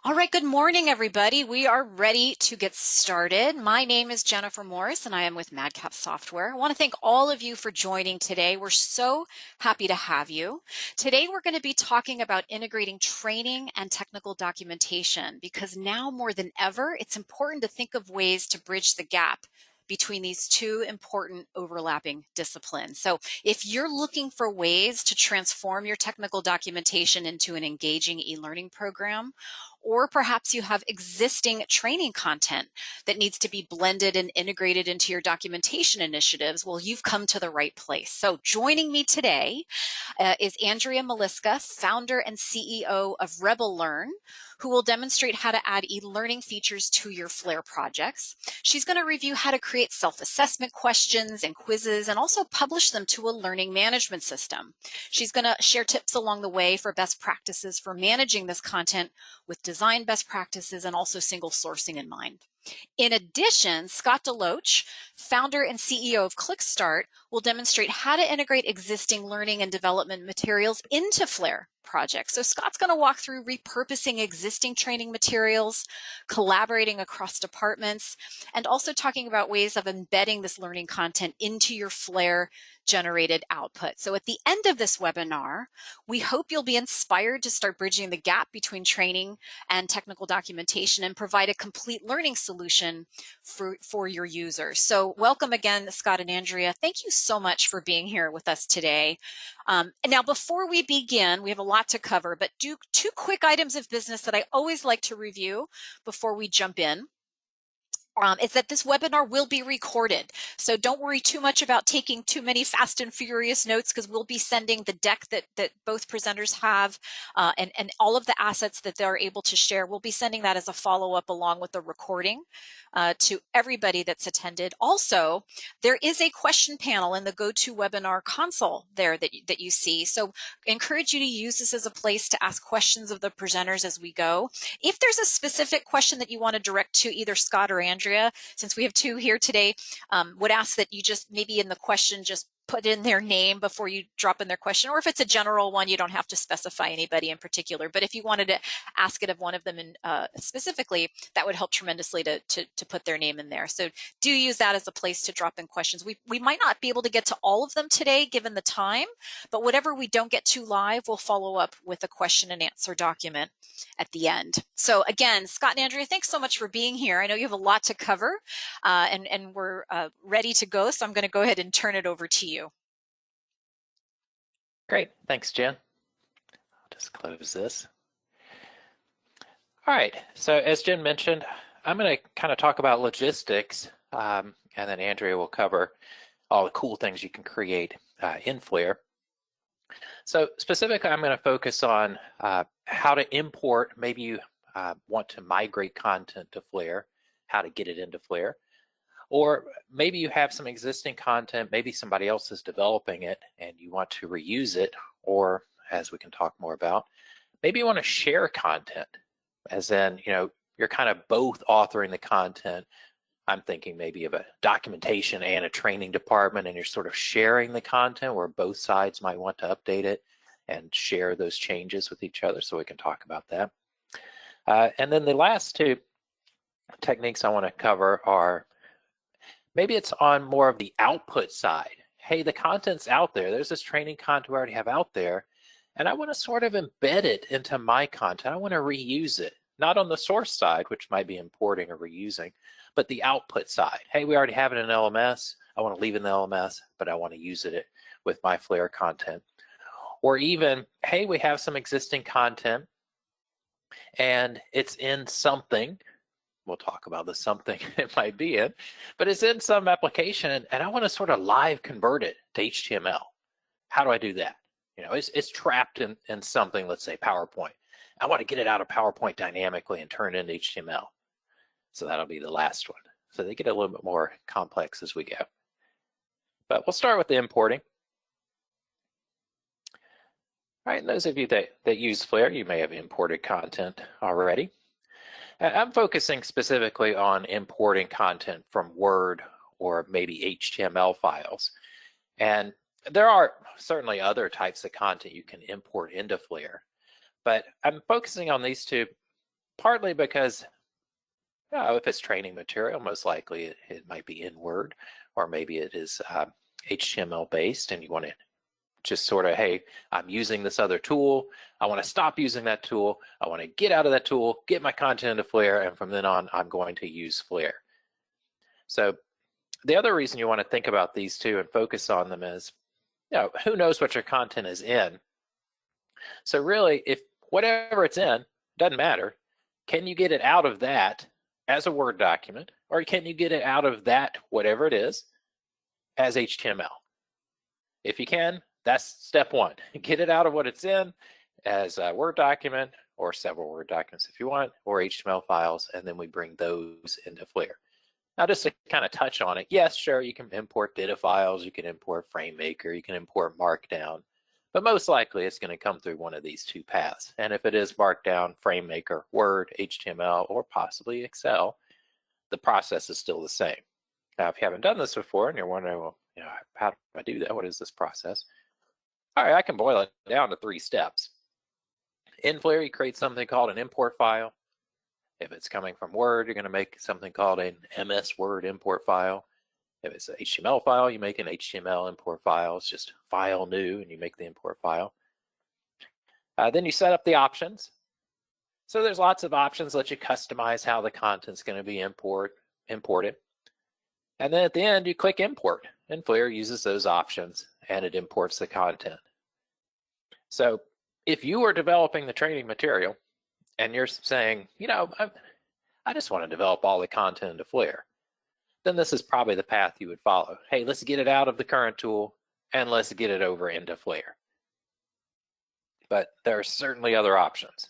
All right, good morning, everybody. We are ready to get started. My name is Jennifer Morris, and I am with MadCap Software. I want to thank all of you for joining today. We're so happy to have you. Today, we're going to be talking about integrating training and technical documentation, because now more than ever, it's important to think of ways to bridge the gap between these two important overlapping disciplines. So if you're looking for ways to transform your technical documentation into an engaging e-learning program, or perhaps you have existing training content that needs to be blended and integrated into your documentation initiatives, well, you've come to the right place. So joining me today is Andrea Maliska, founder and CEO of Rebel Learn, who will demonstrate how to add e-learning features to your Flare projects. She's going to review how to create self-assessment questions and quizzes and also publish them to a learning management system. She's going to share tips along the way for best practices for managing this content with design best practices and also single sourcing in mind. In addition, Scott DeLoach, founder and CEO of ClickStart, will demonstrate how to integrate existing learning and development materials into Flare projects. So Scott's going to walk through repurposing existing training materials, collaborating across departments, and also talking about ways of embedding this learning content into your Flare generated output. So at the end of this webinar, we hope you'll be inspired to start bridging the gap between training and technical documentation and provide a complete learning solution for your users. So welcome again, Scott and Andrea. Thank you so much for being here with us today. And now before we begin, we have a lot to cover, but do two quick items of business that I always like to review before we jump in. Is that this webinar will be recorded. So don't worry too much about taking too many fast and furious notes, because we'll be sending the deck that both presenters have and all of the assets that they're able to share. We'll be sending that as a follow-up along with the recording to everybody that's attended. Also, there is a question panel in the GoToWebinar console there that you see. So I encourage you to use this as a place to ask questions of the presenters as we go. If there's a specific question that you want to direct to either Scott or Andrea, since we have two here today, would ask that you just maybe in the question just put in their name before you drop in their question, or if it's a general one, you don't have to specify anybody in particular. But if you wanted to ask it of one of them specifically, that would help tremendously to put their name in there. So do use that as a place to drop in questions. We might not be able to get to all of them today given the time, but whatever we don't get to live, we'll follow up with a question and answer document at the end. So again, Scott and Andrea, thanks so much for being here. I know you have a lot to cover and we're ready to go. So I'm going to go ahead and turn it over to you. Great, thanks, Jen. I'll just close this. All right, so as Jen mentioned, I'm going to kind of talk about logistics, and then Andrea will cover all the cool things you can create in Flare. So specifically, I'm going to focus on how to import. Maybe you want to migrate content to Flare, how to get it into Flare. Or maybe you have some existing content, maybe somebody else is developing it and you want to reuse it, or as we can talk more about, maybe you want to share content, as in, you're kind of both authoring the content. I'm thinking maybe of a documentation and a training department, and you're sort of sharing the content where both sides might want to update it and share those changes with each other, so we can talk about that. And then the last two techniques I want to cover are, maybe it's on more of the output side. Hey, the content's out there. There's this training content we already have out there, and I want to sort of embed it into my content. I want to reuse it, not on the source side, which might be importing or reusing, but the output side. Hey, we already have it in LMS. I want to leave it in the LMS, but I want to use it with my Flare content. Or even, hey, we have some existing content and it's in something. We'll talk about the something it might be in, but it's in some application and I want to sort of live convert it to HTML. How do I do that? It's trapped in something, let's say PowerPoint. I want to get it out of PowerPoint dynamically and turn it into HTML. So that'll be the last one. So they get a little bit more complex as we go. But we'll start with the importing. All right, and those of you that use Flare, you may have imported content already. I'm focusing specifically on importing content from Word or maybe HTML files. And there are certainly other types of content you can import into Flare, but I'm focusing on these two partly because if it's training material, most likely it might be in Word, or maybe it is HTML based, and you want to just sort of, hey, I'm using this other tool. I want to stop using that tool. I want to get out of that tool, get my content into Flare, and from then on, I'm going to use Flare. So the other reason you want to think about these two and focus on them is, who knows what your content is in? So really, if whatever it's in, doesn't matter, can you get it out of that as a Word document, or can you get it out of that, whatever it is, as HTML? If you can, that's step one. Get it out of what it's in as a Word document, or several Word documents if you want, or HTML files, and then we bring those into Flare. Now, just to kind of touch on it, yes, sure, you can import data files, you can import FrameMaker, you can import Markdown, but most likely it's going to come through one of these two paths. And if it is Markdown, FrameMaker, Word, HTML, or possibly Excel, the process is still the same. Now, if you haven't done this before and you're wondering, well, how do I do that? What is this process? All right, I can boil it down to 3 steps. In Flare, you create something called an import file. If it's coming from Word, you're going to make something called an MS Word import file. If it's an HTML file, you make an HTML import file. It's just file new, and you make the import file. Then you set up the options. So there's lots of options that let you customize how the content's going to be imported. And then at the end, you click import, and Flare uses those options, and it imports the content. So if you are developing the training material, and you're saying, I just want to develop all the content into Flare, then this is probably the path you would follow. Hey, let's get it out of the current tool, and let's get it over into Flare. But there are certainly other options.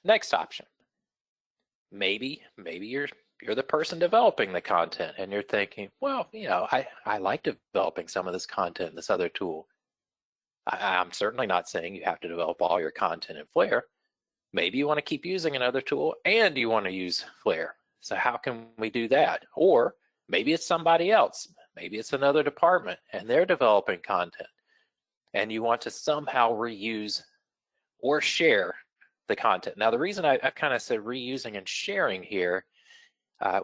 Next option. Maybe you're the person developing the content, and you're thinking, well, I like developing some of this content in this other tool. I'm certainly not saying you have to develop all your content in Flare. Maybe you want to keep using another tool and you want to use Flare. So how can we do that? Or maybe it's somebody else. Maybe it's another department and they're developing content, and you want to somehow reuse or share the content. Now, the reason I've kind of said reusing and sharing here,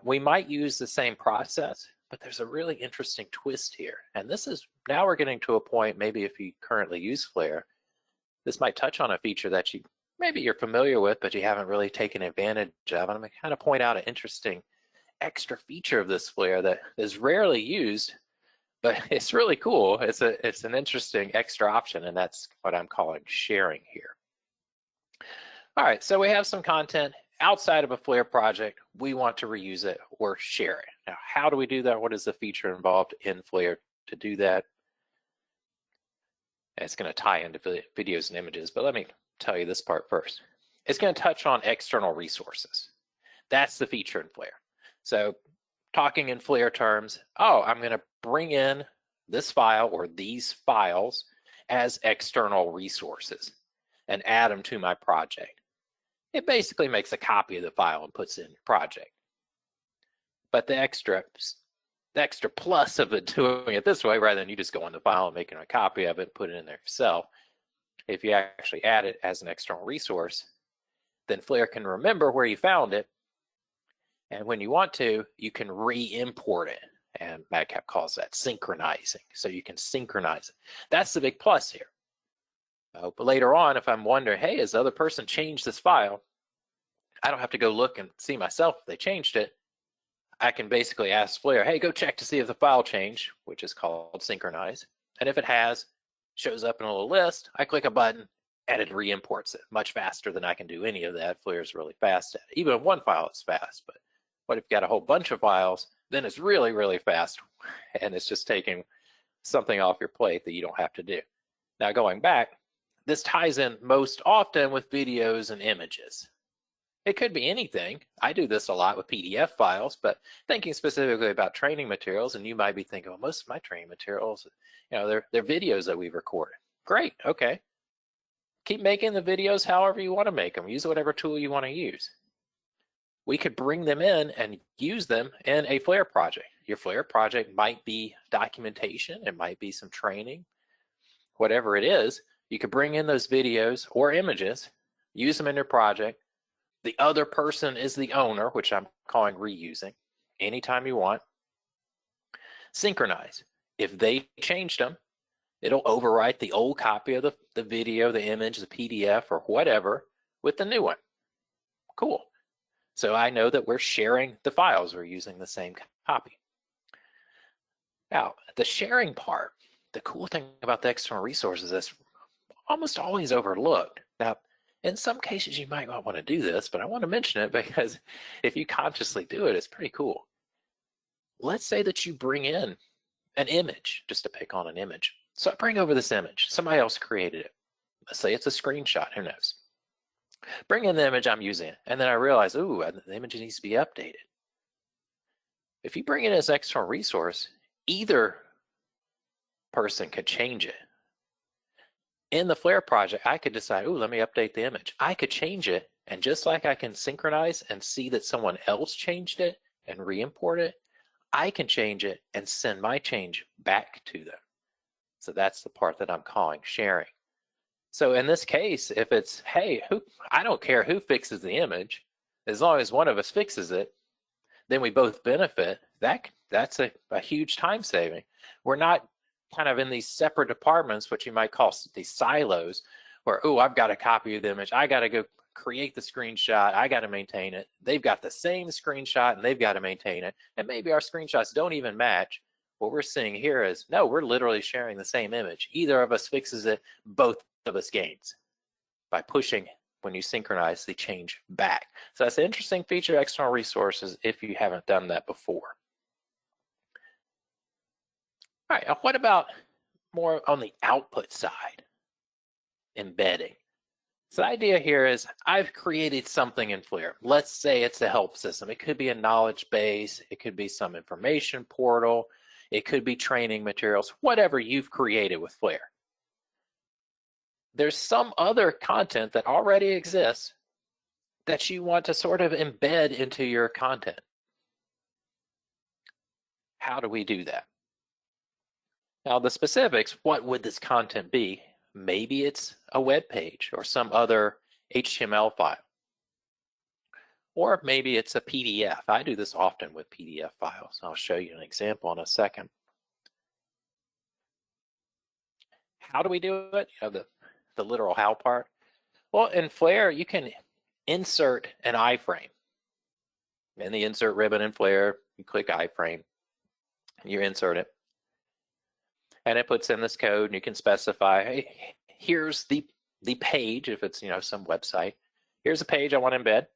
we might use the same process, but there's a really interesting twist here. And this is, now we're getting to a point, maybe if you currently use Flare, this might touch on a feature that maybe you're familiar with, but you haven't really taken advantage of. And I'm going to kind of point out an interesting extra feature of this Flare that is rarely used, but it's really cool. It's an interesting extra option, and that's what I'm calling sharing here. All right, so we have some content outside of a Flare project. We want to reuse it or share it. Now, how do we do that? What is the feature involved in Flare to do that? And it's going to tie into videos and images, but let me tell you this part first. It's going to touch on external resources. That's the feature in Flare. So talking in Flare terms, I'm going to bring in this file or these files as external resources and add them to my project. It basically makes a copy of the file and puts it in your project. But the extra plus of it doing it this way, rather than you just go in the file and making a copy of it, put it in there yourself, if you actually add it as an external resource, then Flare can remember where you found it. And when you want to, you can re-import it. And MadCap calls that synchronizing. So you can synchronize it. That's the big plus here. But later on, if I'm wondering, hey, has the other person changed this file? I don't have to go look and see myself if they changed it. I can basically ask Flare, hey, go check to see if the file changed, which is called synchronize. And if it has, shows up in a little list, I click a button and it re-imports it much faster than I can do any of that. Flare is really fast at it. Even if one file is fast, but what if you've got a whole bunch of files, then it's really, really fast. And it's just taking something off your plate that you don't have to do. Now, going back, this ties in most often with videos and images. It could be anything. I do this a lot with PDF files, but thinking specifically about training materials, and you might be thinking, well, most of my training materials, they're videos that we've recorded. Great, okay. Keep making the videos however you want to make them. Use whatever tool you want to use. We could bring them in and use them in a Flare project. Your Flare project might be documentation, it might be some training, whatever it is. You could bring in those videos or images, use them in your project. The other person is the owner, which I'm calling reusing, anytime you want. Synchronize. If they changed them, it'll overwrite the old copy of the video, the image, the PDF, or whatever with the new one. Cool. So I know that we're sharing the files. We're using the same copy. Now, the sharing part, the cool thing about the external resources is almost always overlooked. Now, in some cases, you might not want to do this, but I want to mention it because if you consciously do it, it's pretty cool. Let's say that you bring in an image, just to pick on an image. So I bring over this image. Somebody else created it. Let's say it's a screenshot. Who knows? Bring in the image I'm using, and then I realize, ooh, the image needs to be updated. If you bring it as an external resource, either person could change it. In the Flare project, I could decide, ooh, let me update the image. I could change it, and just like I can synchronize and see that someone else changed it and re-import it, I can change it and send my change back to them. So that's the part that I'm calling sharing. So in this case, if it's, hey, I don't care who fixes the image, as long as one of us fixes it, then we both benefit. That's a huge time saving. We're not kind of in these separate departments, what you might call these silos, where, oh, I've got a copy of the image, I got to go create the screenshot, I got to maintain it. They've got the same screenshot and they've got to maintain it. And maybe our screenshots don't even match. What we're seeing here is, no, we're literally sharing the same image. Either of us fixes it, both of us gains by pushing, when you synchronize, the change back. So that's an interesting feature of external resources if you haven't done that before. All right, what about more on the output side? Embedding. So the idea here is I've created something in Flare. Let's say it's a help system. It could be a knowledge base. It could be some information portal. It could be training materials, whatever you've created with Flare. There's some other content that already exists that you want to sort of embed into your content. How do we do that? Now, the specifics, what would this content be? Maybe it's a web page or some other HTML file. Or maybe it's a PDF. I do this often with PDF files. I'll show you an example in a second. How do we do it? You know, the literal how part. Well, in Flare, you can insert an iframe. In the insert ribbon in Flare, you click iframe, you insert it. And it puts in this code, and you can specify, hey, here's the page, if it's, you know, some website. Here's a page I want to embed.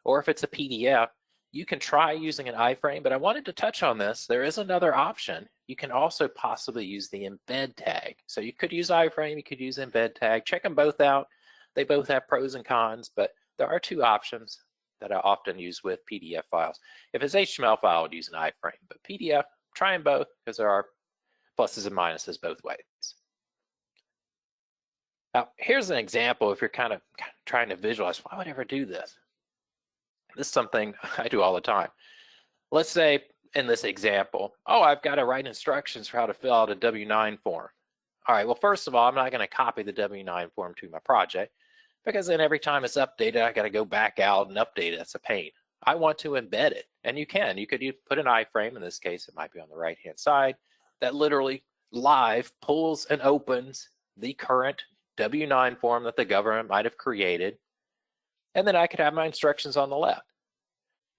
Or if it's a PDF, you can try using an iframe, but I wanted to touch on this. There is another option. You can also possibly use the embed tag. So you could use iframe, you could use embed tag. Check them both out. They both have pros and cons, but there are two options that I often use with PDF files. If it's HTML file, I would use an iframe, but PDF, try them both because there are pluses and minuses both ways. Now, here's an example if you're kind of trying to visualize, why would I ever do this? This is something I do all the time. Let's say in this example, oh, I've got to write instructions for how to fill out a W-9 form. All right, well, first of all, I'm not going to copy the W-9 form to my project because then every time it's updated, I got to go back out and update it. That's a pain. I want to embed it, and you can. You could put an iframe. In this case, it might be on the right-hand side. That literally live pulls and opens the current W-9 form that the government might have created. And then I could have my instructions on the left.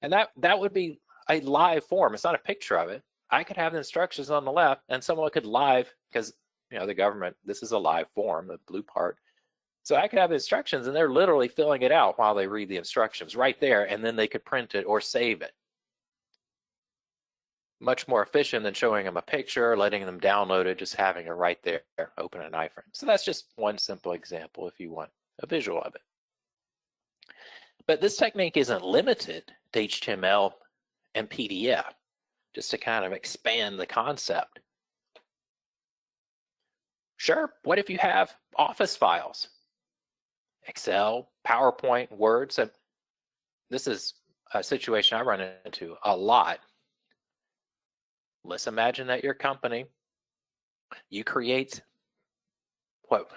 And that would be a live form. It's not a picture of it. I could have the instructions on the left, and someone could live, because, you know, the government, this is a live form, the blue part. So I could have the instructions, and they're literally filling it out while they read the instructions right there, and then they could print it or save it. Much more efficient than showing them a picture, letting them download it, just having it right there, open an iframe. So that's just one simple example if you want a visual of it. But this technique isn't limited to HTML and PDF, just to kind of expand the concept. Sure, what if you have Office files? Excel, PowerPoint, Word. So this is a situation I run into a lot. Let's imagine that your company, you create what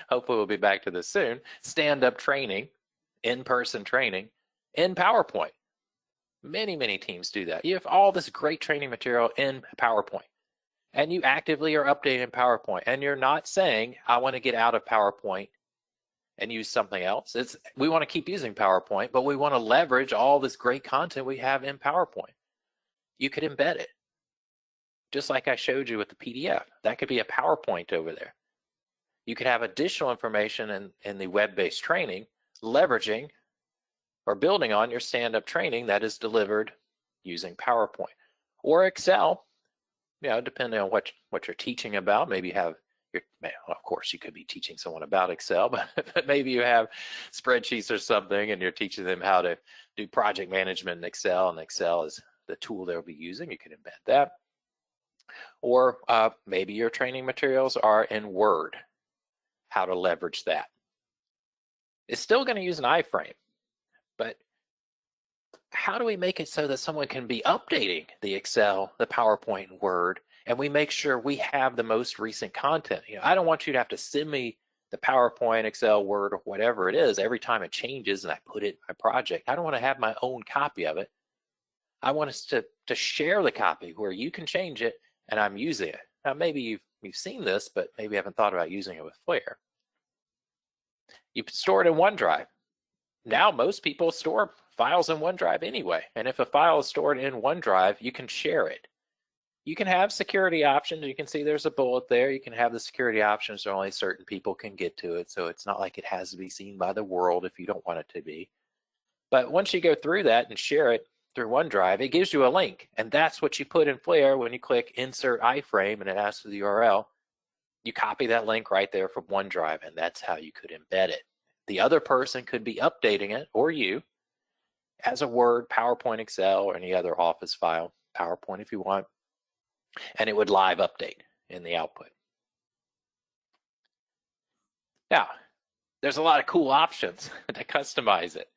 hopefully we'll be back to this soon, stand-up training, in-person training in PowerPoint. Many teams do that. You have all this great training material in PowerPoint, and you actively are updating PowerPoint, and you're not saying, I want to get out of PowerPoint and use something else. We want to keep using PowerPoint, but we want to leverage all this great content we have in PowerPoint. You could embed it, just like I showed you with the PDF. That could be a PowerPoint over there. You could have additional information in the web-based training, leveraging or building on your stand-up training that is delivered using PowerPoint or Excel, depending on what you're teaching about. Maybe you have of course you could be teaching someone about Excel, but maybe you have spreadsheets or something and you're teaching them how to do project management in Excel, and Excel is the tool they'll be using. You can embed that. Or maybe your training materials are in Word, how to leverage that. It's still going to use an iframe, but how do we make it so that someone can be updating the Excel, the PowerPoint, and Word, and we make sure we have the most recent content? I don't want you to have to send me the PowerPoint, Excel, Word, or whatever it is every time it changes and I put it in my project. I don't want to have my own copy of it. I want us to share the copy where you can change it and I'm using it. Now, maybe you've seen this, but maybe you haven't thought about using it with Flare. You store it in OneDrive. Now, most people store files in OneDrive anyway. And if a file is stored in OneDrive, you can share it. You can have security options. You can see there's a bullet there. You can have the security options so only certain people can get to it. So it's not like it has to be seen by the world if you don't want it to be. But once you go through that and share it through OneDrive, it gives you a link. And that's what you put in Flare when you click Insert iframe and it asks for the URL. You copy that link right there from OneDrive, and that's how you could embed it. The other person could be updating it, or you, as a Word, PowerPoint, Excel, or any other Office file, PowerPoint if you want, and it would live update in the output. Now, there's a lot of cool options to customize it.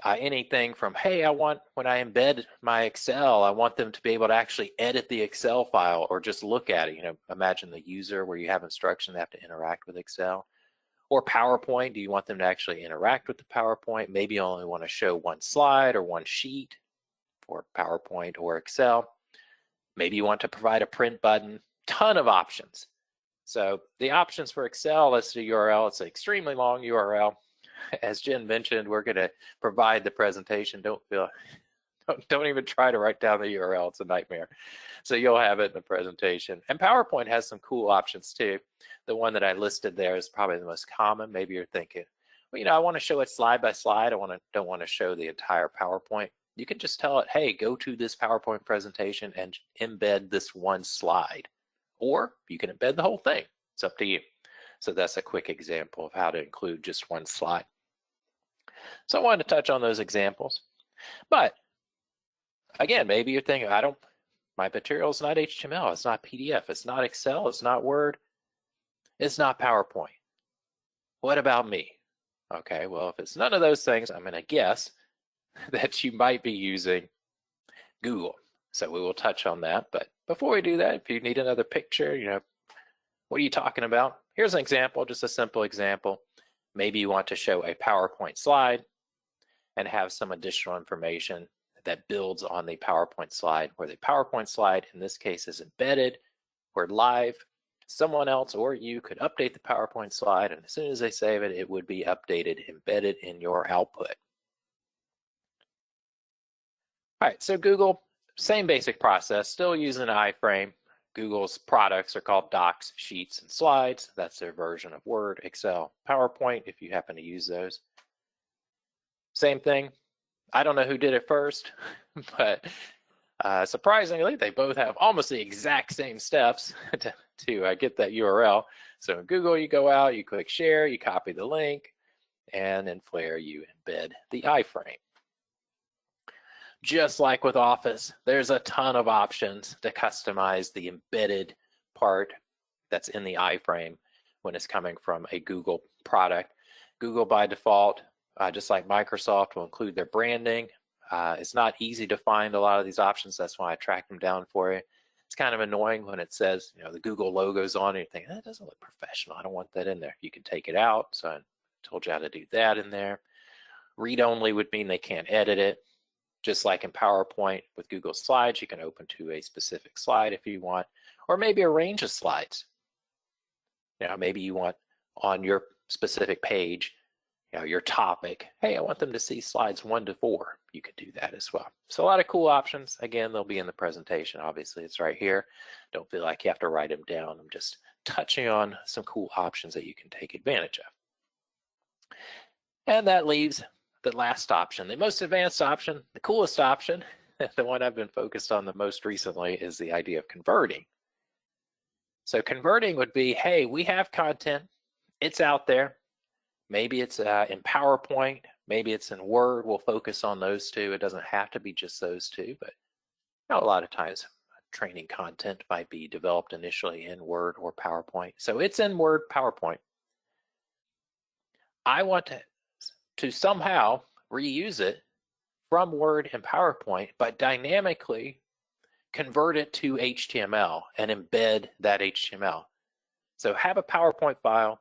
Anything from, hey, when I embed my Excel, I want them to be able to actually edit the Excel file or just look at it. Imagine the user where you have instructions they have to interact with Excel. Or PowerPoint, do you want them to actually interact with the PowerPoint? Maybe you only want to show one slide or one sheet for PowerPoint or Excel. Maybe you want to provide a print button. Ton of options. So the options for Excel, let's do URL. It's an extremely long URL. As Jen mentioned, we're going to provide the presentation. Don't even try to write down the URL. It's a nightmare. So you'll have it in the presentation. And PowerPoint has some cool options too. The one that I listed there is probably the most common. Maybe you're thinking, well, I want to show it slide by slide. I don't want to show the entire PowerPoint. You can just tell it, hey, go to this PowerPoint presentation and embed this one slide. Or you can embed the whole thing. It's up to you. So that's a quick example of how to include just one slide. So I wanted to touch on those examples. But again, maybe you're thinking, my material is not HTML, it's not PDF, it's not Excel, it's not Word, it's not PowerPoint. What about me? Okay, well, if it's none of those things, I'm going to guess that you might be using Google. So we will touch on that. But before we do that, if you need another picture, what are you talking about? Here's an example, just a simple example. Maybe you want to show a PowerPoint slide and have some additional information that builds on the PowerPoint slide, where the PowerPoint slide in this case is embedded, where live, someone else or you could update the PowerPoint slide, and as soon as they save it, it would be updated, embedded in your output. All right, so Google, same basic process, still using an iframe. Google's products are called Docs, Sheets, and Slides. That's their version of Word, Excel, PowerPoint, if you happen to use those. Same thing. I don't know who did it first, but surprisingly, they both have almost the exact same steps to get that URL. So in Google, you go out, you click share, you copy the link, and in Flare, you embed the iframe. Just like with Office, there's a ton of options to customize the embedded part that's in the iframe when it's coming from a Google product. Google by default, just like Microsoft, will include their branding. It's not easy to find a lot of these options. That's why I tracked them down for you. It's kind of annoying when it says, you know, the Google logo's on and you think, that doesn't look professional. I don't want that in there. You can take it out. So I told you how to do that in there. Read only would mean they can't edit it. Just like in PowerPoint with Google Slides, you can open to a specific slide if you want, or maybe a range of slides. You know, maybe you want on your specific page, you know, your topic, hey, I want them to see slides 1 to 4. You could do that as well. So a lot of cool options. Again, they'll be in the presentation. Obviously, it's right here. Don't feel like you have to write them down. I'm just touching on some cool options that you can take advantage of. And that leaves the last option, the most advanced option, the coolest option, the one I've been focused on the most recently is the idea of converting. So converting would be, hey, we have content, it's out there. Maybe it's in PowerPoint, maybe it's in Word. We'll focus on those two. It doesn't have to be just those two, but you know, a lot of times training content might be developed initially in Word or PowerPoint. So it's in Word, PowerPoint. I want to somehow reuse it from Word and PowerPoint, but dynamically convert it to HTML and embed that HTML. So have a PowerPoint file,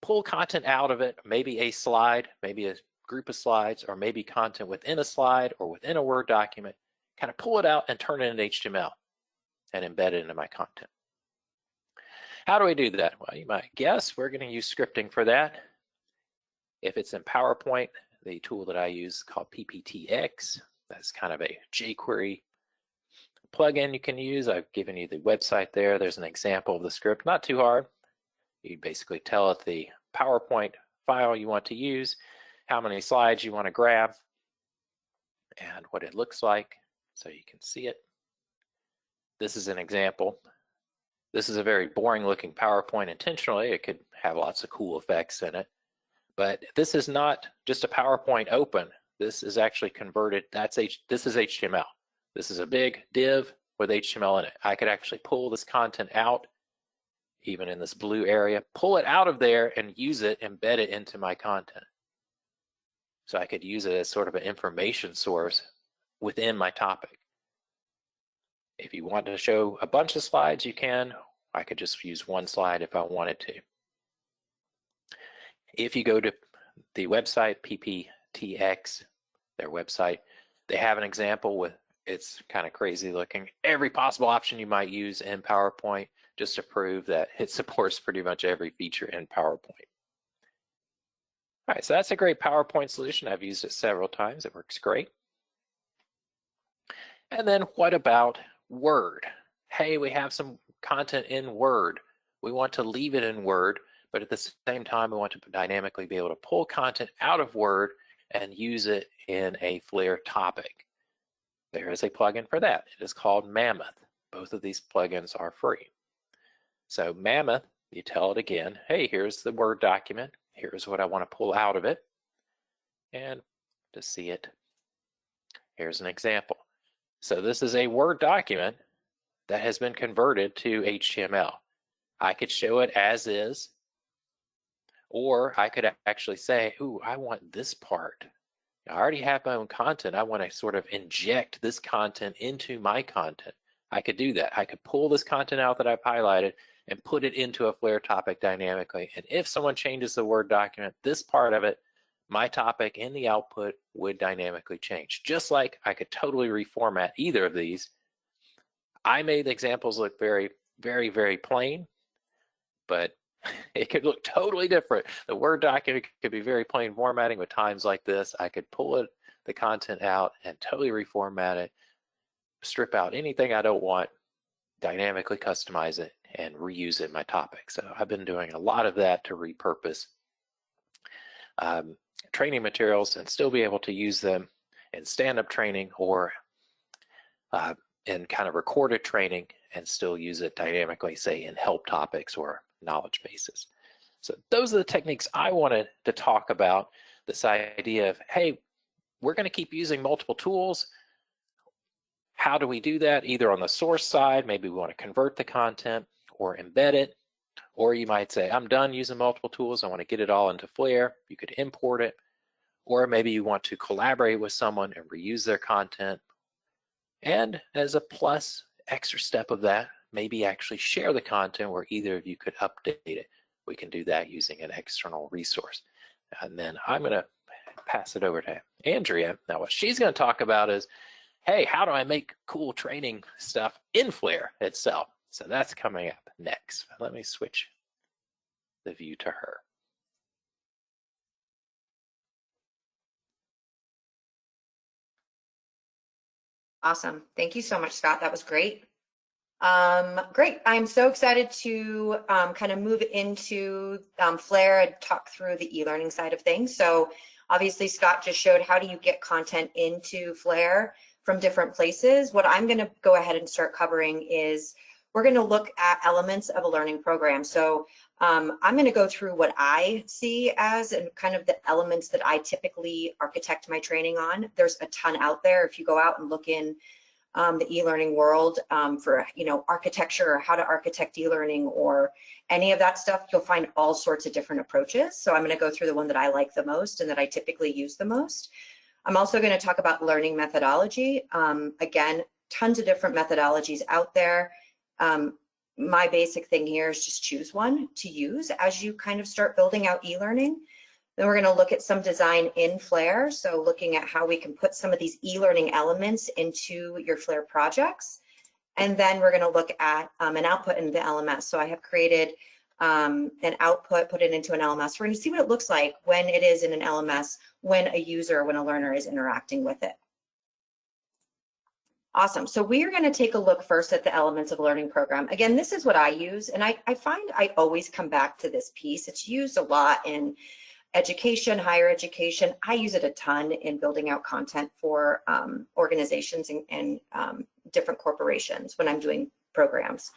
pull content out of it, maybe a slide, maybe a group of slides, or maybe content within a slide or within a Word document, kind of pull it out and turn it into HTML and embed it into my content. How do we do that? Well, you might guess we're going to use scripting for that. If it's in PowerPoint, the tool that I use is called PPTX. That's kind of a jQuery plugin you can use. I've given you the website there. There's an example of the script, not too hard. You basically tell it the PowerPoint file you want to use, how many slides you want to grab, and what it looks like so you can see it. This is an example. This is a very boring looking PowerPoint intentionally. It could have lots of cool effects in it. But this is not just a PowerPoint open. This is actually converted. This is HTML. This is a big div with HTML in it. I could actually pull this content out, even in this blue area, pull it out of there and use it, embed it into my content. So I could use it as sort of an information source within my topic. If you want to show a bunch of slides, you can. I could just use one slide if I wanted to. If you go to the website, PPTX, their website, they have an example with, it's kind of crazy looking, every possible option you might use in PowerPoint just to prove that it supports pretty much every feature in PowerPoint. All right, so that's a great PowerPoint solution. I've used it several times. It works great. And then what about Word? Hey, we have some content in Word. We want to leave it in Word, but at the same time, we want to dynamically be able to pull content out of Word and use it in a Flare topic. There is a plugin for that. It is called Mammoth. Both of these plugins are free. So Mammoth, you tell it again, hey, here's the Word document. Here's what I want to pull out of it. And to see it, here's an example. So this is a Word document that has been converted to HTML. I could show it as is, or I could actually say, ooh, I want this part. I already have my own content. I want to sort of inject this content into my content. I could do that. I could pull this content out that I've highlighted and put it into a Flare topic dynamically. And if someone changes the Word document, this part of it, my topic in the output would dynamically change. Just like I could totally reformat either of these. I made the examples look very, very, very plain, but it could look totally different. The Word document could be very plain formatting. With times like this, I could pull the content out and totally reformat it, strip out anything I don't want, dynamically customize it, and reuse it in my topic. So I've been doing a lot of that to repurpose training materials and still be able to use them in stand-up training or in kind of recorded training and still use it dynamically, say in help topics or knowledge bases. So those are the techniques I wanted to talk about. This idea of, hey, we're going to keep using multiple tools. How do we do that? Either on the source side, maybe we want to convert the content or embed it, or you might say, I'm done using multiple tools. I want to get it all into Flare. You could import it, or maybe you want to collaborate with someone and reuse their content. And as a plus, extra step of that, maybe actually share the content where either of you could update it. We can do that using an external resource. And then I'm going to pass it over to Andrea. Now, what she's going to talk about is, hey, how do I make cool training stuff in Flare itself? So that's coming up next. Let me switch the view to her. Awesome. Thank you so much, Scott. That was great. Great. I'm so excited to kind of move into Flare and talk through the e-learning side of things. So obviously, Scott just showed how do you get content into Flare from different places. What I'm going to go ahead and start covering is we're going to look at elements of a learning program. So I'm going to go through what I see as and kind of the elements that I typically architect my training on. There's a ton out there. If you go out and look in the e-learning world for architecture or how to architect e-learning or any of that stuff, you'll find all sorts of different approaches. So I'm going to go through the one that I like the most and that I typically use the most. I'm also going to talk about learning methodology. Again, tons of different methodologies out there. My basic thing here is just choose one to use as you kind of start building out e-learning. Then we're going to look at some design in Flare, so looking at how we can put some of these e-learning elements into your Flare projects. And then we're going to look at an output in the LMS. So I have created an output, put it into an LMS. We're going to see what it looks like when it is in an LMS, when a user, when a learner is interacting with it. Awesome. So we are going to take a look first at the elements of a learning program. Again, this is what I use, and I find I always come back to this piece. It's used a lot in education, higher education. I use it a ton in building out content for organizations and different corporations when I'm doing programs.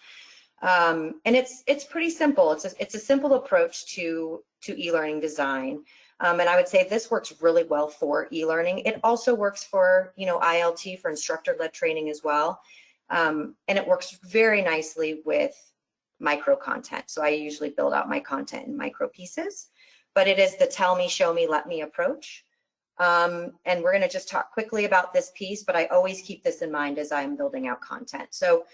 And it's pretty simple. It's a simple approach to e-learning design. And I would say this works really well for e-learning. It also works for, ILT, for instructor-led training as well. And it works very nicely with micro content. So I usually build out my content in micro pieces, but it is the tell me, show me, let me approach. And we're going to just talk quickly about this piece, but I always keep this in mind as I'm building out content. So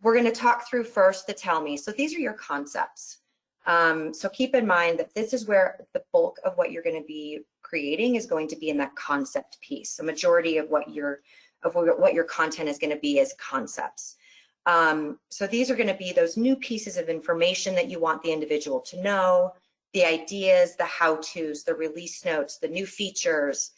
we're going to talk through first the tell me. So these are your concepts. So keep in mind that this is where the bulk of what you're going to be creating is going to be in that concept piece. The majority of what your content is going to be is concepts. So these are going to be those new pieces of information that you want the individual to know, the ideas, the how-tos, the release notes, the new features,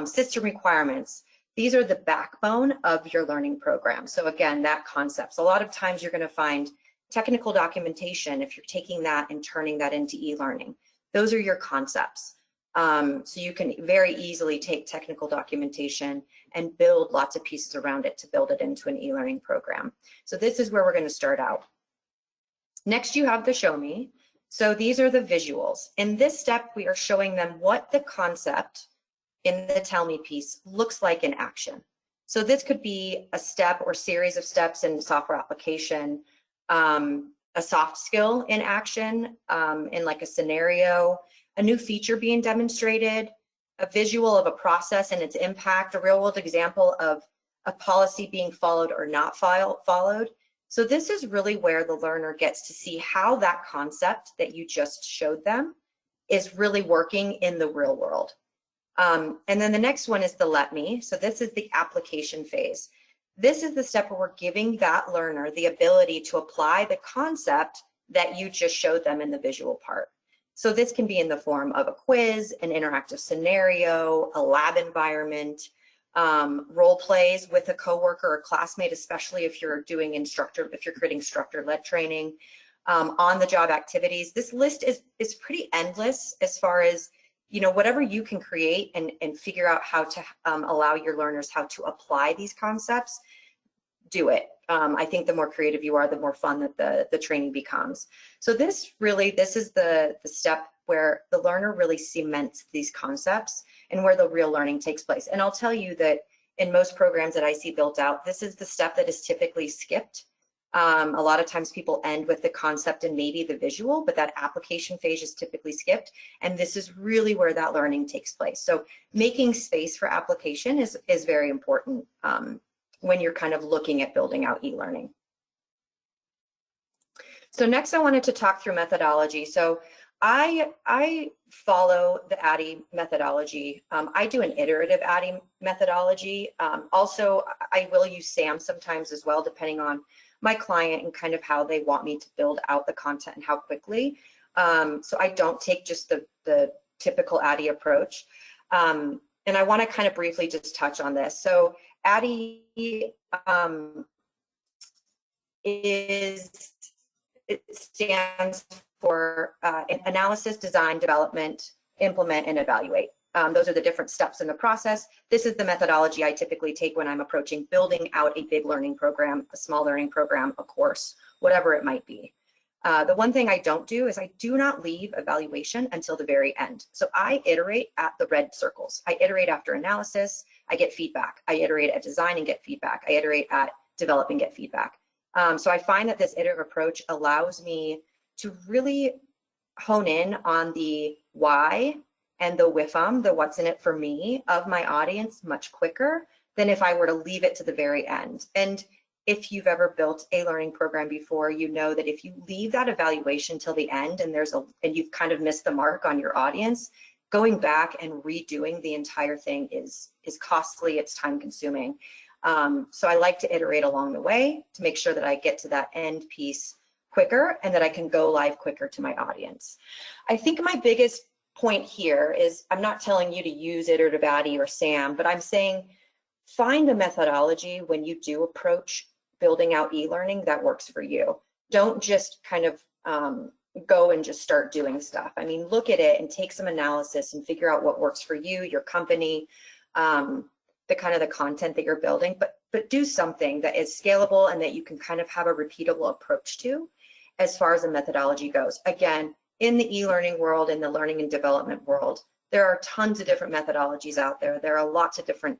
system requirements. These are the backbone of your learning program. So again, that concepts. A lot of times you're going to find technical documentation if you're taking that and turning that into e-learning. Those are your concepts. So you can very easily take technical documentation and build lots of pieces around it to build it into an e-learning program. So this is where we're going to start out. Next, you have the show me. So these are the visuals. In this step, we are showing them what the concept in the tell me piece looks like in action. So this could be a step or series of steps in software application, a soft skill in action, in like a scenario, a new feature being demonstrated, a visual of a process and its impact, a real world example of a policy being followed or not followed. So this is really where the learner gets to see how that concept that you just showed them is really working in the real world. And then the next one is the let me. So this is the application phase. This is the step where we're giving that learner the ability to apply the concept that you just showed them in the visual part. So this can be in the form of a quiz, an interactive scenario, a lab environment, role plays with a coworker or classmate, especially if you're doing creating instructor-led training, on-the-job activities. This list is pretty endless as far as, whatever you can create and figure out how to allow your learners how to apply these concepts, do it. I think the more creative you are, the more fun that the training becomes. So this is the step where the learner really cements these concepts and where the real learning takes place. And I'll tell you that in most programs that I see built out, this is the step that is typically skipped. A lot of times people end with the concept and maybe the visual, but that application phase is typically skipped. And this is really where that learning takes place. So making space for application is very important when you're kind of looking at building out e-learning. So next I wanted to talk through methodology. So I follow the ADDIE methodology. I do an iterative ADDIE methodology. Also, I will use SAM sometimes as well, depending on my client and kind of how they want me to build out the content and how quickly. So I don't take just the typical ADDIE approach. And I want to kind of briefly just touch on this. So ADDIE it stands for analysis, design, development, implement, and evaluate. Those are the different steps in the process. This is the methodology I typically take when I'm approaching building out a big learning program, a small learning program, a course, whatever it might be. The one thing I don't do is I do not leave evaluation until the very end. So I iterate at the red circles. I iterate after analysis, I get feedback. I iterate at design and get feedback. I iterate at develop and get feedback. So I find that this iterative approach allows me to really hone in on the why and the WIFM, the what's in it for me of my audience much quicker than if I were to leave it to the very end. And if you've ever built a learning program before, you know that if you leave that evaluation till the end and you've kind of missed the mark on your audience, going back and redoing the entire thing is costly, it's time consuming. So I like to iterate along the way to make sure that I get to that end piece quicker and that I can go live quicker to my audience. I think my biggest point here is I'm not telling you to use iterative ADDIE or SAM, but I'm saying find a methodology when you do approach building out e-learning that works for you. Don't just kind of go and just start doing stuff. I mean, look at it and take some analysis and figure out what works for you, your company, the kind of the content that you're building, but do something that is scalable and that you can kind of have a repeatable approach to as far as the methodology goes. Again, in the e-learning world, in the learning and development world, there are tons of different methodologies out there. There are lots of different,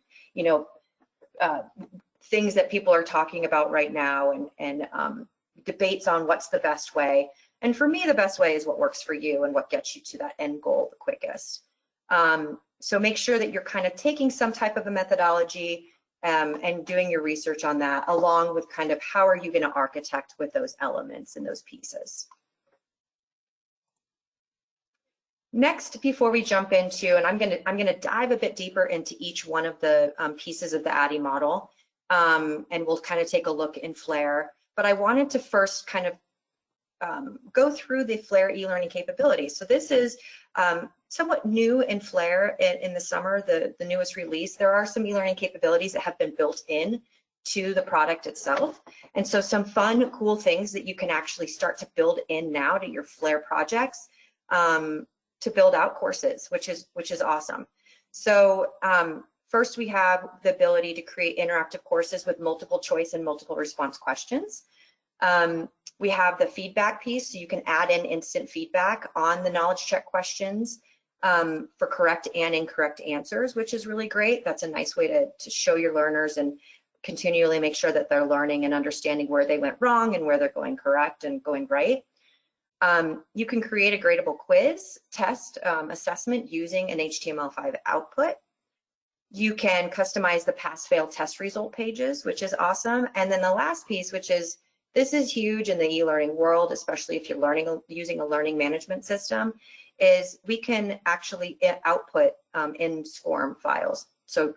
things that people are talking about right now and debates on what's the best way. And for me, the best way is what works for you and what gets you to that end goal the quickest. So make sure that you're kind of taking some type of a methodology and doing your research on that, along with kind of how are you going to architect with those elements and those pieces. Next, before we jump into, and I'm going to dive a bit deeper into each one of the pieces of the ADDIE model, and we'll kind of take a look in Flare. But I wanted to first kind of go through the Flare e-learning capabilities. So this is somewhat new in Flare in the summer, the newest release. There are some e-learning capabilities that have been built in to the product itself. And so some fun, cool things that you can actually start to build in now to your Flare projects to build out courses, which is awesome. So first we have the ability to create interactive courses with multiple choice and multiple response questions. We have the feedback piece, so you can add in instant feedback on the knowledge check questions for correct and incorrect answers, which is really great. That's a nice way to show your learners and continually make sure that they're learning and understanding where they went wrong and where they're going correct and going right. You can create a gradable quiz, test, assessment using an HTML5 output. You can customize the pass-fail test result pages, which is awesome. And then the last piece, this is huge in the e-learning world, especially if you're using a learning management system, is we can actually output in Scorm files. So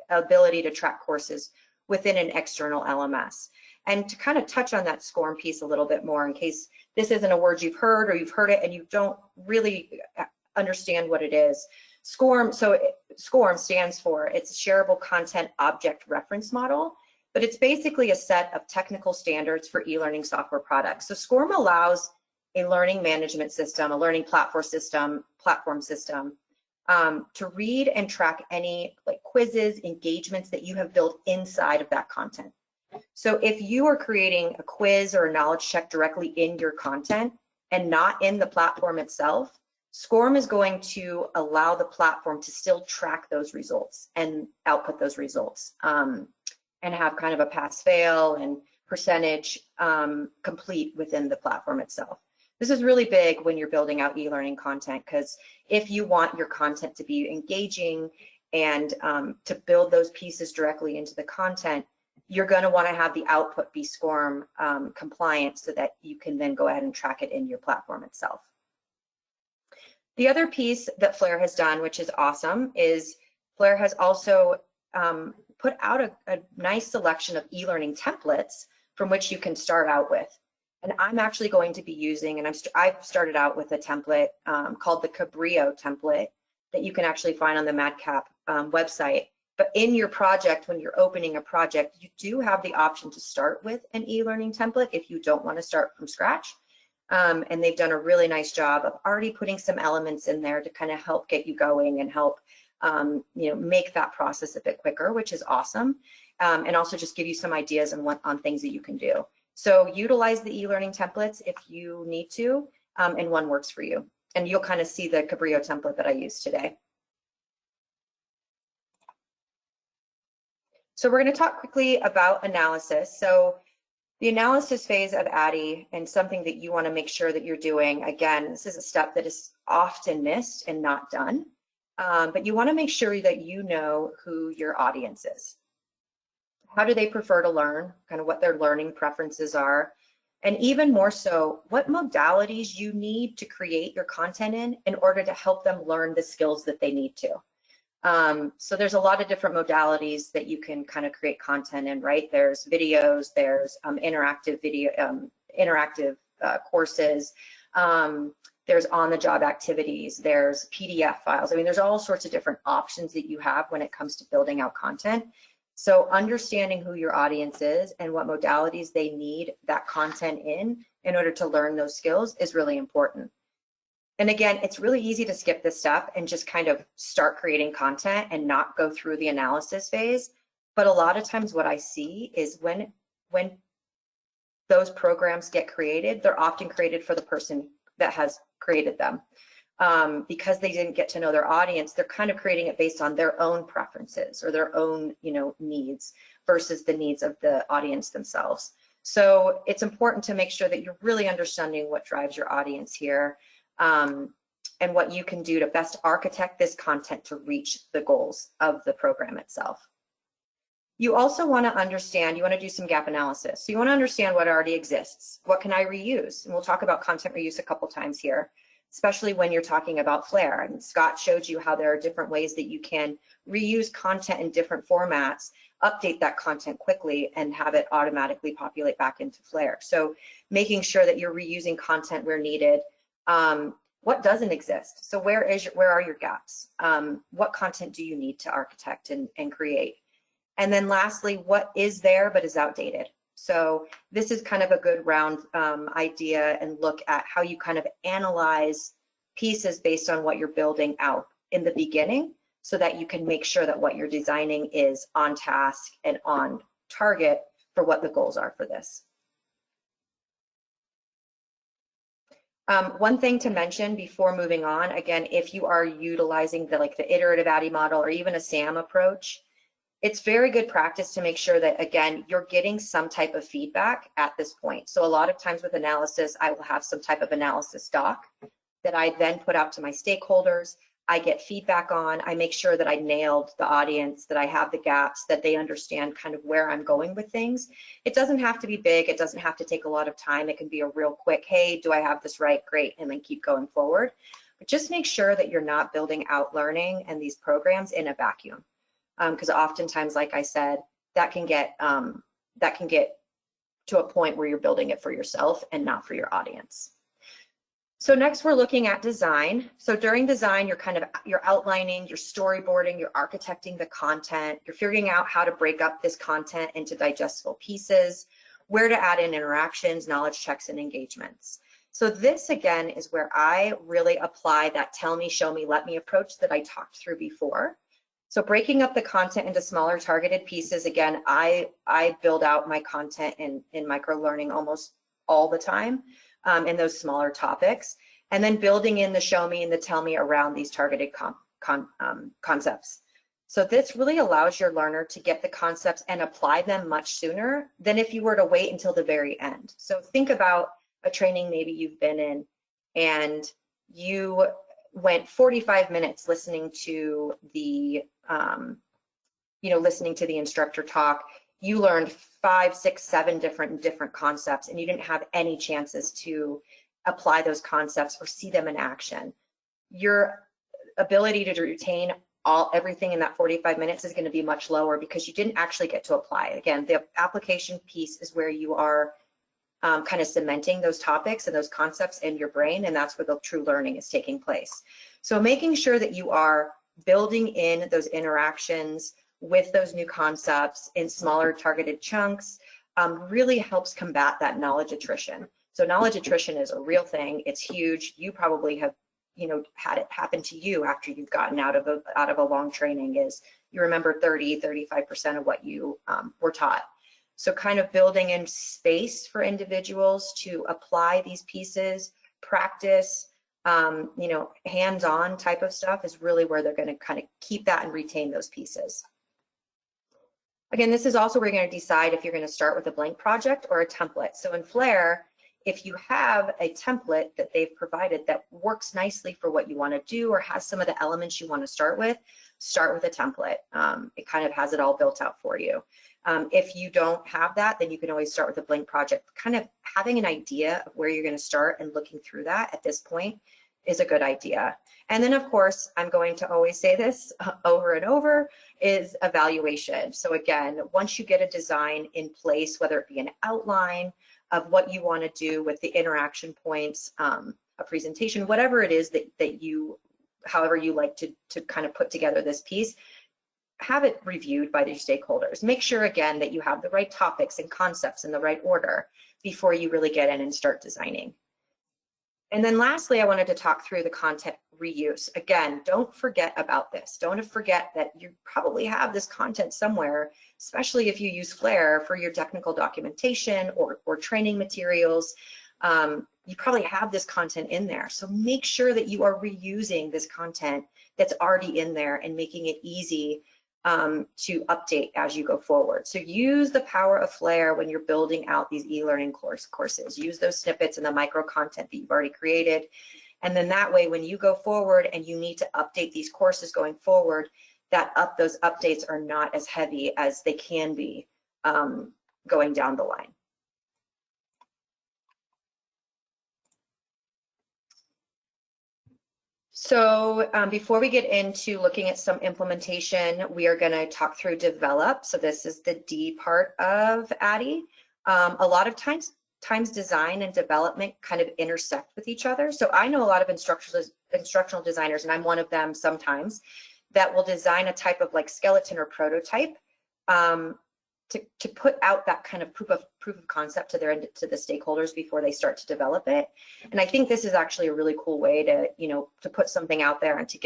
ability to track courses within an external LMS. And to kind of touch on that Scorm piece a little bit more in case this isn't a word you've heard or you've heard it and you don't really understand what it is. Scorm stands for, it's a shareable content object reference model, but it's basically a set of technical standards for e-learning software products. So Scorm allows a learning management system, a learning platform system, to read and track any quizzes, engagements that you have built inside of that content. So if you are creating a quiz or a knowledge check directly in your content and not in the platform itself, Scorm is going to allow the platform to still track those results and output those results and have kind of a pass-fail and percentage complete within the platform itself. This is really big when you're building out e-learning content, because if you want your content to be engaging and to build those pieces directly into the content, you're going to want to have the output be Scorm compliant so that you can then go ahead and track it in your platform itself. The other piece that Flare has done, which is awesome, is Flare has also put out a nice selection of e-learning templates from which you can start out with. And I'm actually going to be using, and I've started out with a template called the Cabrillo template that you can actually find on the MadCap website. But in your project, when you're opening a project, you do have the option to start with an e-learning template if you don't want to start from scratch. And they've done a really nice job of already putting some elements in there to kind of help get you going and help make that process a bit quicker, which is awesome. And also just give you some ideas on things that you can do. So utilize the e-learning templates if you need to, and one works for you. And you'll kind of see the Cabrillo template that I used today. So we're going to talk quickly about analysis. So the analysis phase of ADDIE, and something that you want to make sure that you're doing, again, this is a step that is often missed and not done, but you want to make sure that you know who your audience is. How do they prefer to learn, kind of what their learning preferences are, and even more so, what modalities you need to create your content in order to help them learn the skills that they need to. So there's a lot of different modalities that you can kind of create content in, right? There's videos, there's interactive courses, there's on-the-job activities, there's PDF files. I mean, there's all sorts of different options that you have when it comes to building out content. So understanding who your audience is and what modalities they need that content in order to learn those skills is really important. And again, it's really easy to skip this step and just kind of start creating content and not go through the analysis phase. But a lot of times what I see is when those programs get created, they're often created for the person that has created them. Because they didn't get to know their audience, they're kind of creating it based on their own preferences or their own, needs versus the needs of the audience themselves. So it's important to make sure that you're really understanding what drives your audience here. And what you can do to best architect this content to reach the goals of the program itself. You also want to understand, you want to do some gap analysis. So you want to understand what already exists. What can I reuse? And we'll talk about content reuse a couple times here, especially when you're talking about Flare. And Scott showed you how there are different ways that you can reuse content in different formats, update that content quickly, and have it automatically populate back into Flare. So making sure that you're reusing content where needed. What doesn't exist? So where are your gaps? What content do you need to architect and create? And then lastly, what is there but is outdated? So this is kind of a good round idea and look at how you kind of analyze pieces based on what you're building out in the beginning so that you can make sure that what you're designing is on task and on target for what the goals are for this. One thing to mention before moving on, again, if you are utilizing the iterative ADDIE model or even a SAM approach, it's very good practice to make sure that, again, you're getting some type of feedback at this point. So a lot of times with analysis, I will have some type of analysis doc that I then put out to my stakeholders. I get feedback on, I make sure that I nailed the audience, that I have the gaps, that they understand kind of where I'm going with things. It doesn't have to be big. It doesn't have to take a lot of time. It can be a real quick, hey, do I have this right? Great. And then keep going forward. But just make sure that you're not building out learning and these programs in a vacuum. Because oftentimes, like I said, that can get to a point where you're building it for yourself and not for your audience. So next we're looking at design. So during design, you're outlining, you're storyboarding, you're architecting the content, you're figuring out how to break up this content into digestible pieces, where to add in interactions, knowledge checks, and engagements. So this again is where I really apply that tell me, show me, let me approach that I talked through before. So breaking up the content into smaller targeted pieces, again, I build out my content in microlearning almost all the time. In those smaller topics, and then building in the show me and the tell me around these targeted concepts. So this really allows your learner to get the concepts and apply them much sooner than if you were to wait until the very end. So think about a training maybe you've been in and you went 45 minutes listening to the listening to the instructor talk. you learned 5, 6, 7 different concepts, and you didn't have any chances to apply those concepts or see them in action. Your ability to retain everything in that 45 minutes is going to be much lower because you didn't actually get to apply. Again, the application piece is where you are kind of cementing those topics and those concepts in your brain, and that's where the true learning is taking place. So making sure that you are building in those interactions with those new concepts in smaller targeted chunks really helps combat that knowledge attrition. So knowledge attrition is a real thing. It's huge. You probably have, you know, had it happen to you after you've gotten out of a long training, is you remember 30-35% of what you were taught. So kind of building in space for individuals to apply these pieces, practice, you know, hands-on type of stuff is really where they're going to kind of keep that and retain those pieces. Again, this is also where you're going to decide if you're going to start with a blank project or a template. So in Flare, if you have a template that they've provided that works nicely for what you want to do or has some of the elements you want to start with a template. It kind of has it all built out for you. If you don't have that, then you can always start with a blank project. Kind of having an idea of where you're going to start and looking through that at this point is a good idea. And then, of course, I'm going to always say this over and over, is evaluation. So again, once you get a design in place, whether it be an outline of what you want to do with the interaction points, a presentation, whatever it is that you, however you like to kind of put together this piece, have it reviewed by your stakeholders. Make sure, again, that you have the right topics and concepts in the right order before you really get in and start designing. And then lastly, I wanted to talk through the content reuse. Again, don't forget about this. Don't forget that you probably have this content somewhere, especially if you use Flare for your technical documentation or training materials. You probably have this content in there. So make sure that you are reusing this content that's already in there and making it easy to update as you go forward. So use the power of Flare when you're building out these e-learning courses. Use those snippets and the micro content that you've already created. And then that way, when you go forward and you need to update these courses going forward, those updates are not as heavy as they can be going down the line. So before we get into looking at some implementation, we are going to talk through develop. So this is the D part of ADDIE. A lot of times design and development kind of intersect with each other. So I know a lot of instructional designers, and I'm one of them sometimes, that will design a type of like skeleton or prototype to put out that kind of proof of concept to the stakeholders before they start to develop it. And I think this is actually a really cool way to, you know, to put something out there and to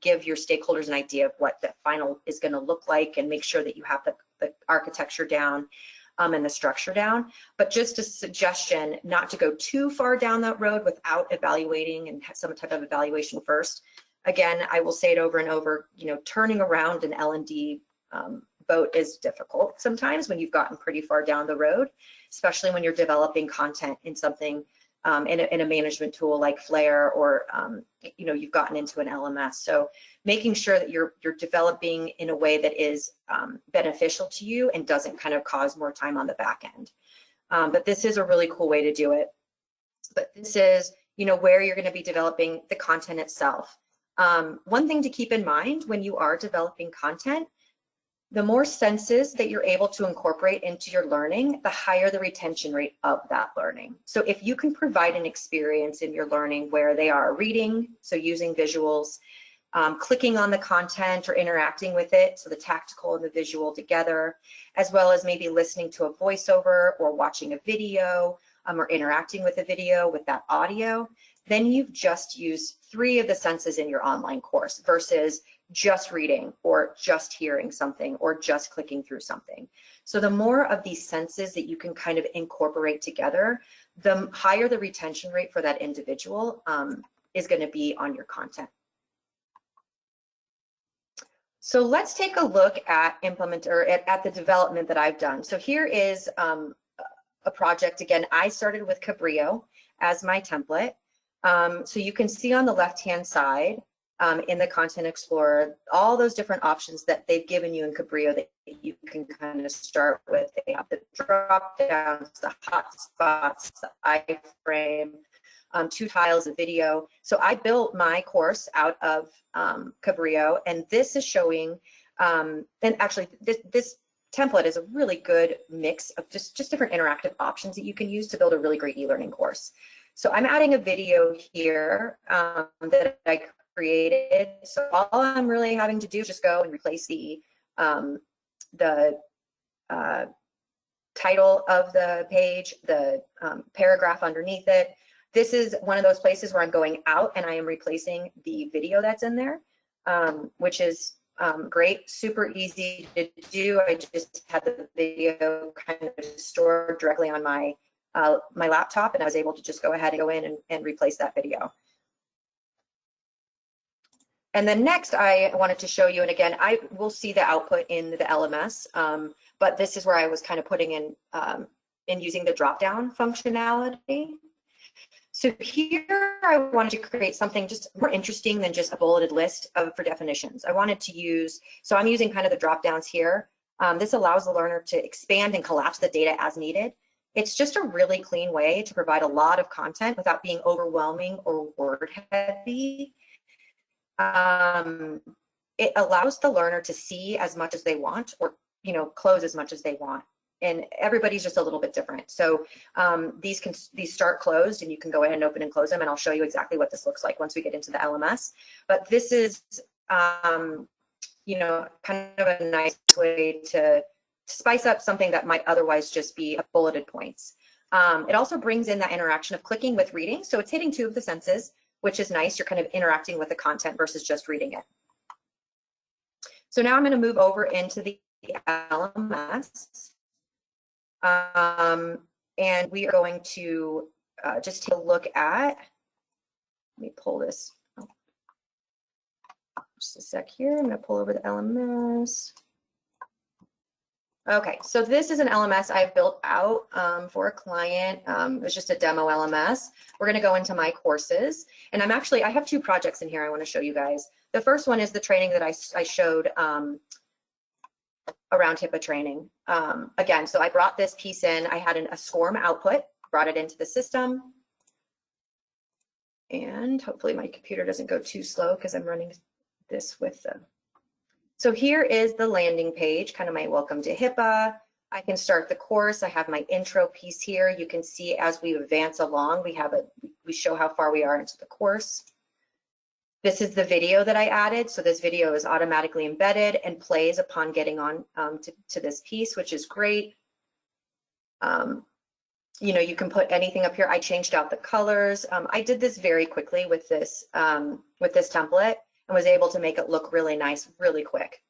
give your stakeholders an idea of what the final is going to look like, and make sure that you have the architecture down and the structure down. But just a suggestion not to go too far down that road without evaluating and have some type of evaluation first. Again, I will say it over and over, you know, turning around an L&D boat is difficult sometimes when you've gotten pretty far down the road, especially when you're developing content in something in a management tool like Flare, or you know, you've gotten into an LMS. So making sure that you're developing in a way that is beneficial to you and doesn't kind of cause more time on the back end. But this is a really cool way to do it. But this is, you know, where you're going to be developing the content itself. One thing to keep in mind when you are developing content, the more senses that you're able to incorporate into your learning, the higher the retention rate of that learning. So if you can provide an experience in your learning where they are reading, so using visuals, clicking on the content or interacting with it, so the tactical and the visual together, as well as maybe listening to a voiceover or watching a video or interacting with a video with that audio, then you've just used 3 of the senses in your online course versus just reading or just hearing something or just clicking through something. So the more of these senses that you can kind of incorporate together, the higher the retention rate for that individual is going to be on your content. So let's take a look at at the development that I've done. So here is a project. Again, I started with Cabrillo as my template. So you can see on the left-hand side, in the Content Explorer, all those different options that they've given you in Cabrillo that you can kind of start with. They have the drop downs, the hotspots, the iframe, 2 tiles of video. So I built my course out of Cabrillo, and this is showing, and actually this template is a really good mix of just different interactive options that you can use to build a really great e-learning course. So I'm adding a video here that I created. So all I'm really having to do is just go and replace the title of the page, the paragraph underneath it. This is one of those places where I'm going out and I am replacing the video that's in there, which is great, super easy to do. I just had the video kind of stored directly on my my laptop, and I was able to just go ahead and go in and replace that video. And then next, I wanted to show you, and again, I will see the output in the LMS, but this is where I was kind of putting in using the drop-down functionality. So here I wanted to create something just more interesting than just a bulleted list for definitions. I wanted to use, so I'm using kind of the drop-downs here. This allows the learner to expand and collapse the data as needed. It's just a really clean way to provide a lot of content without being overwhelming or word heavy. It allows the learner to see as much as they want, or close as much as they want, and everybody's just a little bit different. So these start closed, and you can go ahead and open and close them, and I'll show you exactly what this looks like once we get into the LMS. But this is kind of a nice way to spice up something that might otherwise just be bulleted points. It also brings in that interaction of clicking with reading, so it's hitting 2 of the senses, which is nice. You're kind of interacting with the content versus just reading it. So now I'm going to move over into the LMS. And we are going to just take a look at, let me pull this, just a sec here. I'm going to pull over the LMS. Okay, so this is an LMS I've built out for a client. It was just a demo LMS. We're going to go into my courses, and I have 2 projects in here I want to show you guys. The first one is the training that I showed around HIPAA training. Again, so I brought this piece in. I had a Scorm output, brought it into the system, and hopefully my computer doesn't go too slow because I'm running this with the. So here is the landing page, kind of my welcome to HIPAA. I can start the course. I have my intro piece here. You can see as we advance along, we show how far we are into the course. This is the video that I added. So this video is automatically embedded and plays upon getting on to this piece, which is great. You can put anything up here. I changed out the colors. I did this very quickly with this template, and was able to make it look really nice, really quick.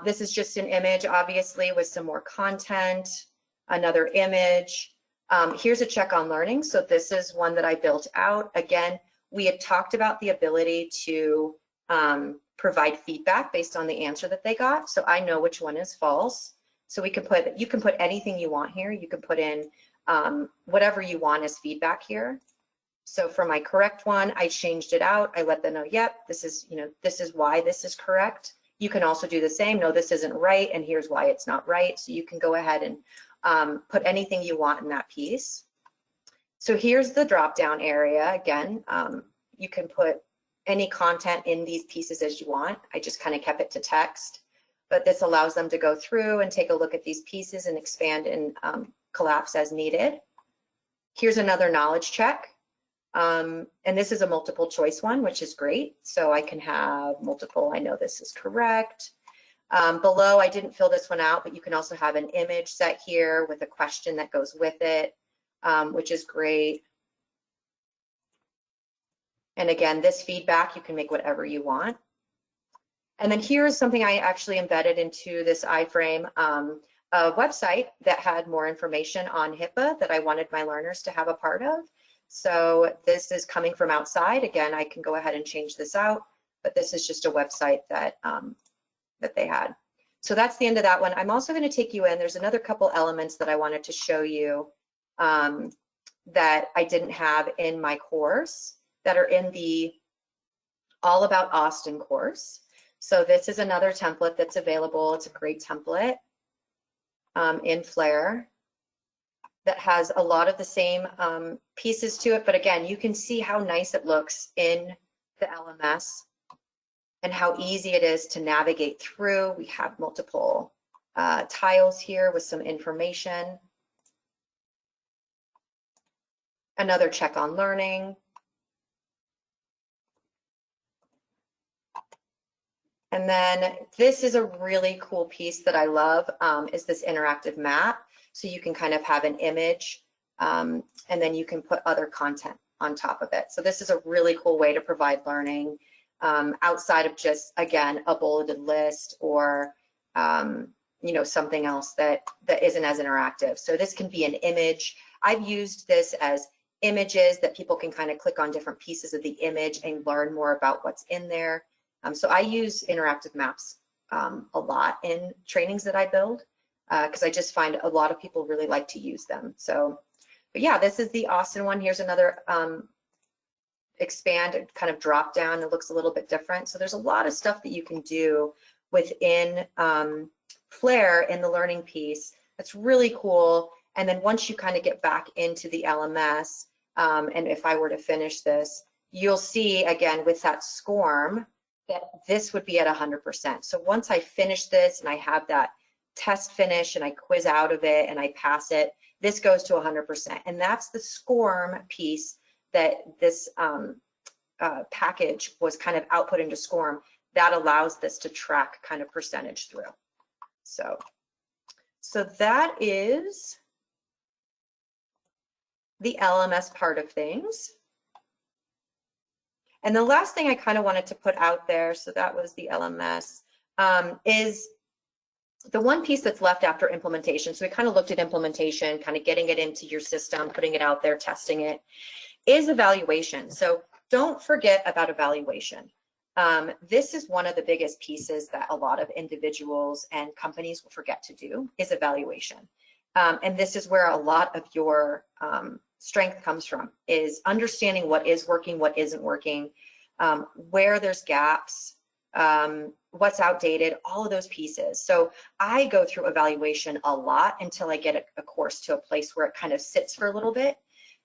This is just an image, obviously, with some more content, another image. Here's a check on learning. So this is one that I built out. Again, we had talked about the ability to provide feedback based on the answer that they got. So I know which one is false. So you can put anything you want here. You can put in whatever you want as feedback here. So for my correct one, I changed it out. I let them know, yep, this is why this is correct. You can also do the same. No, this isn't right, and here's why it's not right. So you can go ahead and put anything you want in that piece. So here's the drop-down area. Again, you can put any content in these pieces as you want. I just kind of kept it to text, but this allows them to go through and take a look at these pieces and expand and collapse as needed. Here's another knowledge check. And this is a multiple choice one, which is great. So I can have multiple, I know this is correct. Below, I didn't fill this one out, but you can also have an image set here with a question that goes with it, which is great. And again, this feedback, you can make whatever you want. And then here's something I actually embedded into this iframe, a website that had more information on HIPAA that I wanted my learners to have a part of. So this is coming from outside. Again, I can go ahead and change this out, but this is just a website that that they had. So that's the end of that one. I'm also going to take you in. There's another couple elements that I wanted to show you that I didn't have in my course that are in the all about Austin course. So this is another template that's available. It's a great template in Flare that has a lot of the same pieces to it. But again, you can see how nice it looks in the LMS and how easy it is to navigate through. We have multiple tiles here with some information. Another check on learning. And then this is a really cool piece that I love, is this interactive map. So you can kind of have an image and then you can put other content on top of it. So this is a really cool way to provide learning outside of just, again, a bulleted list or you know, something else that isn't as interactive. So this can be an image. I've used this as images that people can kind of click on different pieces of the image and learn more about what's in there. So I use interactive maps a lot in trainings that I build because I just find a lot of people really like to use them. So, but yeah, this is the Austin one. Here's another expand kind of drop down. It looks a little bit different. So there's a lot of stuff that you can do within Flare in the learning piece. That's really cool. And then once you kind of get back into the LMS, and if I were to finish this, you'll see again with that Scorm that this would be at 100%. So once I finish this and I have that test finish and I quiz out of it and I pass it, this goes to 100%. And that's the Scorm piece that this package was kind of output into Scorm that allows this to track kind of percentage through. So that is the LMS part of things. And the last thing I kind of wanted to put out there, so that was the LMS, is the one piece that's left after implementation. So we kind of looked at implementation, kind of getting it into your system, putting it out there, testing it, is evaluation. So don't forget about evaluation. This is one of the biggest pieces that a lot of individuals and companies will forget to do is evaluation. And this is where a lot of your strength comes from, is understanding what is working, what isn't working, where there's gaps, what's outdated, all of those pieces. So I go through evaluation a lot until I get a course to a place where it kind of sits for a little bit.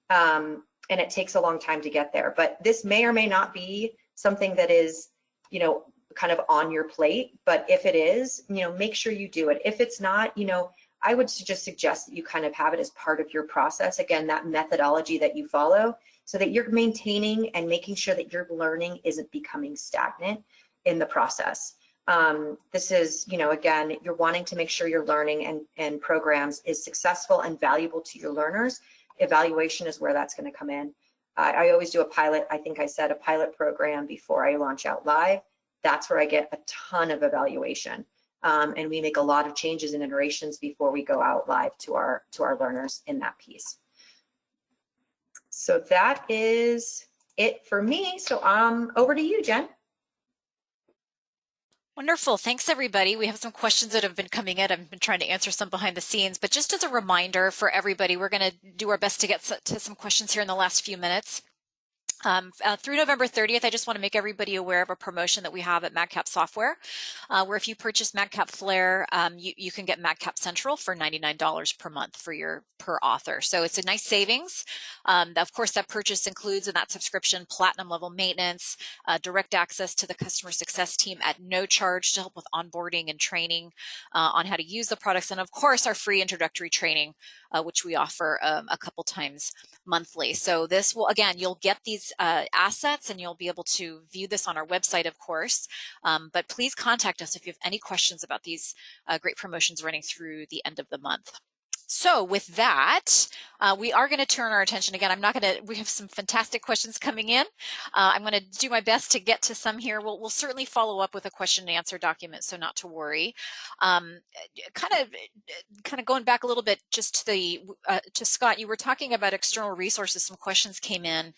And it takes a long time to get there. But this may or may not be something that is, you know, kind of on your plate. But if it is, you know, make sure you do it. If it's not, you know, I would just suggest that you kind of have it as part of your process. Again, that methodology that you follow so that you're maintaining and making sure that your learning isn't becoming stagnant in the process. This is, you know, again, you're wanting to make sure your learning and programs is successful and valuable to your learners. Evaluation is where that's going to come in. I always do a pilot. I think I said a pilot program before I launch out live. That's where I get a ton of evaluation. And we make a lot of changes and iterations before we go out live to our learners in that piece. So that is it for me. So over to you, Jen. Wonderful. Thanks, everybody. We have some questions that have been coming in. I've been trying to answer some behind the scenes, but just as a reminder for everybody, we're going to do our best to get to some questions here in the last few minutes. Through November 30th, I just want to make everybody aware of a promotion that we have at MadCap Software, where if you purchase MadCap Flare, you can get MadCap Central for $99 per month for per author. So it's a nice savings. Of course, that purchase includes in that subscription platinum level maintenance, direct access to the customer success team at no charge to help with onboarding and training on how to use the products, and of course, our free introductory training, which we offer a couple times monthly. So this will, again, you'll get these assets and you'll be able to view this on our website, of course, but please contact us if you have any questions about these great promotions running through the end of the month. So with that, we are going to turn our attention again. We have some fantastic questions coming in. I'm going to do my best to get to some here. We'll certainly follow up with a question and answer document, so not to worry. Kind of going back a little bit just to Scott, you were talking about external resources. Some questions came in.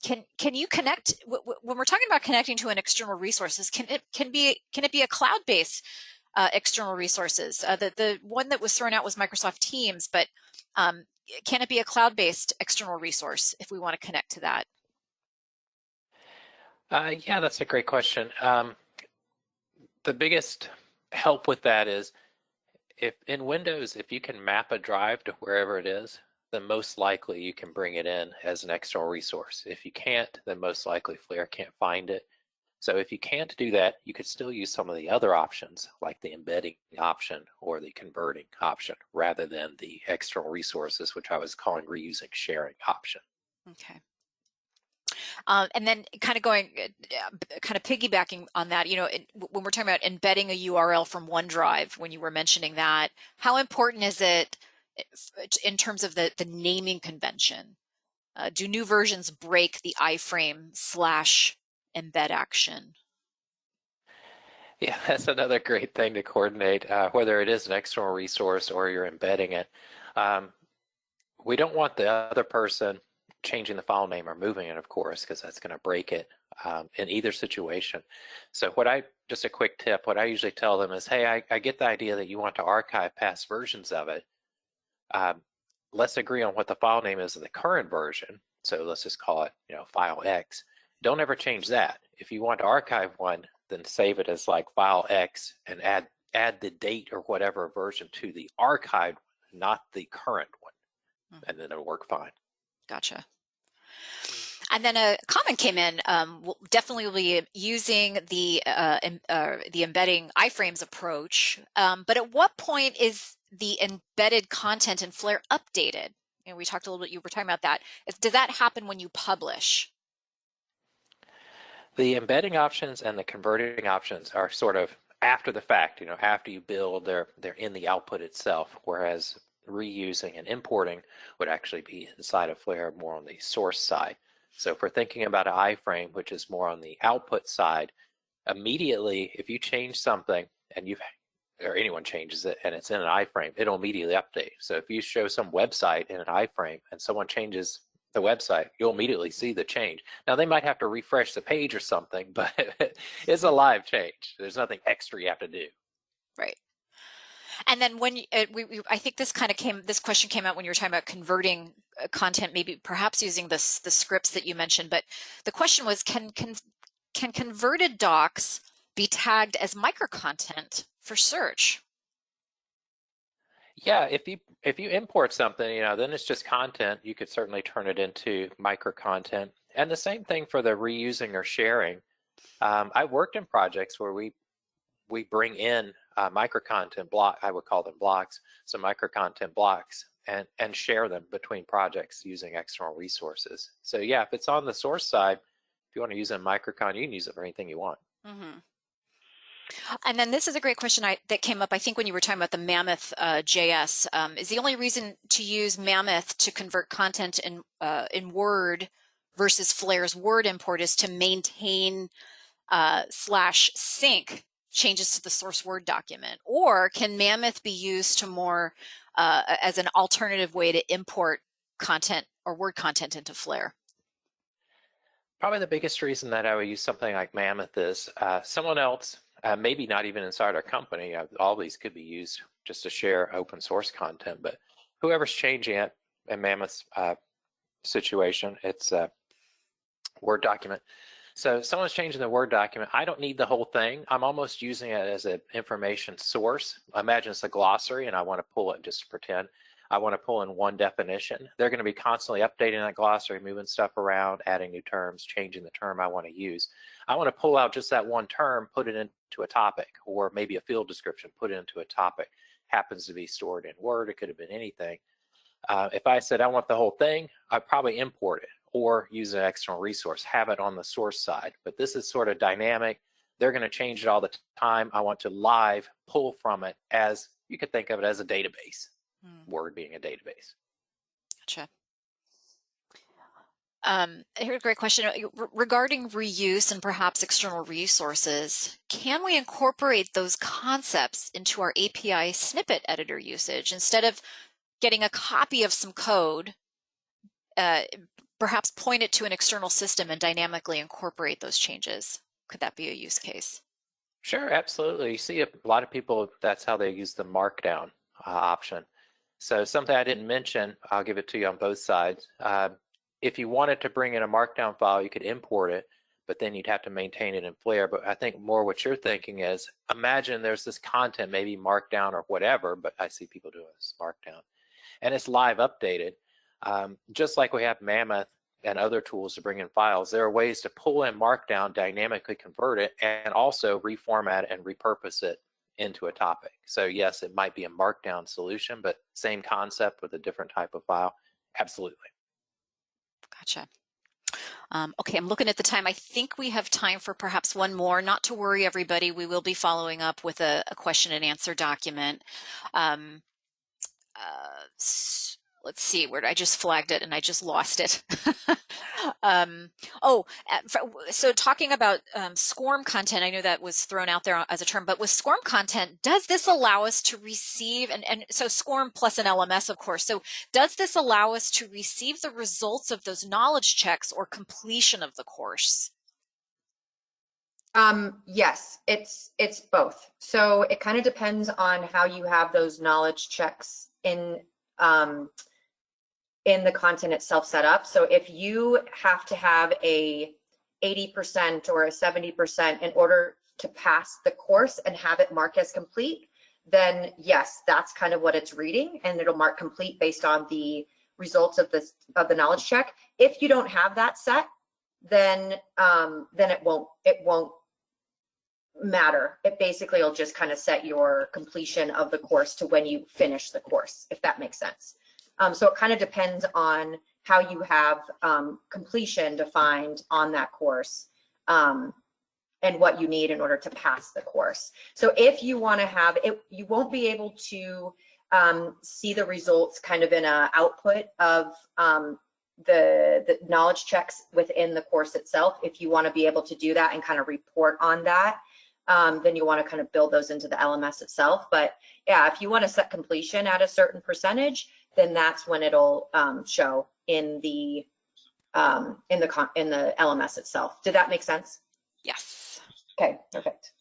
Can you connect, when we're talking about connecting to an external resources, can it be a cloud-based external resources? The one that was thrown out was Microsoft Teams, but can it be a cloud-based external resource if we want to connect to that? Yeah, that's a great question. The biggest help with that is if in Windows, if you can map a drive to wherever it is, then most likely you can bring it in as an external resource. If you can't, then most likely Flare can't find it. So if you can't do that, you could still use some of the other options like the embedding option or the converting option rather than the external resources, which I was calling reusing sharing option. Okay. And then kind of piggybacking on that, when we're talking about embedding a URL from OneDrive, when you were mentioning that, how important is it in terms of the naming convention? Do new versions break the iframe/embed action? Yeah, that's another great thing to coordinate, whether it is an external resource or you're embedding it. We don't want the other person changing the file name or moving it, of course, because that's going to break it in either situation. So just a quick tip, what I usually tell them is, hey, I get the idea that you want to archive past versions of it. Let's agree on what the file name is of the current version. So let's just call it, file X. Don't ever change that. If you want to archive one, then save it as like file X and add the date or whatever version to the archived, not the current one, and then it'll work fine. Gotcha. And then a comment came in. We'll definitely be using the embedding iframes approach. But at what point is the embedded content in Flare updated? We talked a little bit. You were talking about that. Does that happen when you publish? The embedding options and the converting options are sort of after the fact. After you build, they're in the output itself. Whereas reusing and importing would actually be inside of Flare, more on the source side. So if we're thinking about an iframe, which is more on the output side, immediately if you change something and or anyone changes it and it's in an iframe, it'll immediately update. So if you show some website in an iframe and someone changes the website, you'll immediately see the change. Now they might have to refresh the page or something, but it's a live change. There's nothing extra you have to do. Right. And then when I think this question came out when you were talking about converting content, maybe perhaps using the scripts that you mentioned. But the question was, can converted docs be tagged as micro content for search? Yeah, if you import something, then it's just content. You could certainly turn it into micro content. And the same thing for the reusing or sharing. I've worked in projects where we bring in micro content block, I would call them blocks, so micro content blocks, and share them between projects using external resources. So yeah, if it's on the source side, if you want to use a micro content, you can use it for anything you want. Mm-hmm. And then this is a great question that came up, I think, when you were talking about the Mammoth JS. Is the only reason to use Mammoth to convert content in Word versus Flare's Word import is to maintain /sync changes to the source Word document? Or can Mammoth be used to more as an alternative way to import content or Word content into Flare? Probably the biggest reason that I would use something like Mammoth is someone else, maybe not even inside our company, all these could be used just to share open source content, but whoever's changing it in Mammoth's situation, it's a Word document. So if someone's changing the Word document, I don't need the whole thing. I'm almost using it as an information source. Imagine it's a glossary and I want to pull it, just to pretend. I want to pull in one definition. They're going to be constantly updating that glossary, moving stuff around, adding new terms, changing the term I want to use. I want to pull out just that one term, put it into a topic, or maybe a field description, put it into a topic. Happens to be stored in Word. It could have been anything. If I said I want the whole thing, I'd probably import it or use an external resource, have it on the source side. But this is sort of dynamic. They're going to change it all the time. I want to live pull from it, as you could think of it as a database, Word being a database. Gotcha. Here's a great question regarding reuse and perhaps external resources. Can we incorporate those concepts into our API snippet editor usage instead of getting a copy of some code, perhaps point it to an external system and dynamically incorporate those changes? Could that be a use case? Sure, absolutely. You see a lot of people, that's how they use the markdown option. So something I didn't mention, I'll give it to you on both sides. If you wanted to bring in a markdown file, you could import it, but then you'd have to maintain it in Flare. But I think more what you're thinking is, imagine there's this content, maybe Markdown or whatever, but I see people doing this Markdown, and it's live updated. Just like we have Mammoth and other tools to bring in files, there are ways to pull in Markdown, dynamically convert it, and also reformat it and repurpose it into a topic. So yes, it might be a Markdown solution, but same concept with a different type of file. Absolutely. Gotcha. Okay, I'm looking at the time. I think we have time for perhaps one more. Not to worry, everybody. We will be following up with a question and answer document. Let's see, where I just flagged it and I just lost it. So talking about Scorm content, I know that was thrown out there as a term, but with Scorm content, does this allow us to receive, and so Scorm plus an LMS, of course, so does this allow us to receive the results of those knowledge checks or completion of the course? Yes, it's both. So it kind of depends on how you have those knowledge checks in the content itself set up. So if you have to have a 80% or a 70% in order to pass the course and have it mark as complete, then yes, that's kind of what it's reading, and it'll mark complete based on the results of the knowledge check. If you don't have that set, then it won't matter. It basically will just kind of set your completion of the course to when you finish the course, if that makes sense. So it kind of depends on how you have completion defined on that course and what you need in order to pass the course. So if you want to have it, you won't be able to see the results kind of in an output of the knowledge checks within the course itself. If you want to be able to do that and kind of report on that, then you want to kind of build those into the LMS itself. But yeah, if you want to set completion at a certain percentage, then that's when it'll show in the LMS itself. Did that make sense? Yes. Okay, perfect.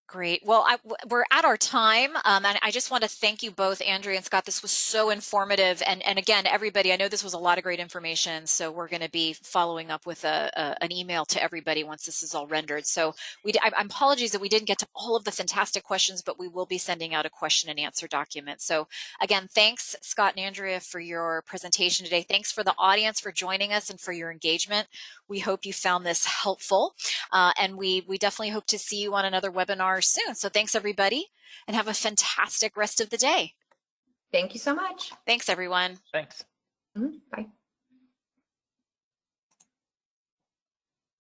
Great. Well, we're at our time, and I just want to thank you both, Andrea and Scott. This was so informative, and again, everybody, I know this was a lot of great information, so we're going to be following up with an email to everybody once this is all rendered. So I apologies that we didn't get to all of the fantastic questions, but we will be sending out a question and answer document. So again, thanks, Scott and Andrea, for your presentation today. Thanks for the audience for joining us and for your engagement. We hope you found this helpful, and we definitely hope to see you on another webinar soon. So thanks, everybody, and have a fantastic rest of the day. Thank you so much. Thanks, everyone. Thanks. Bye.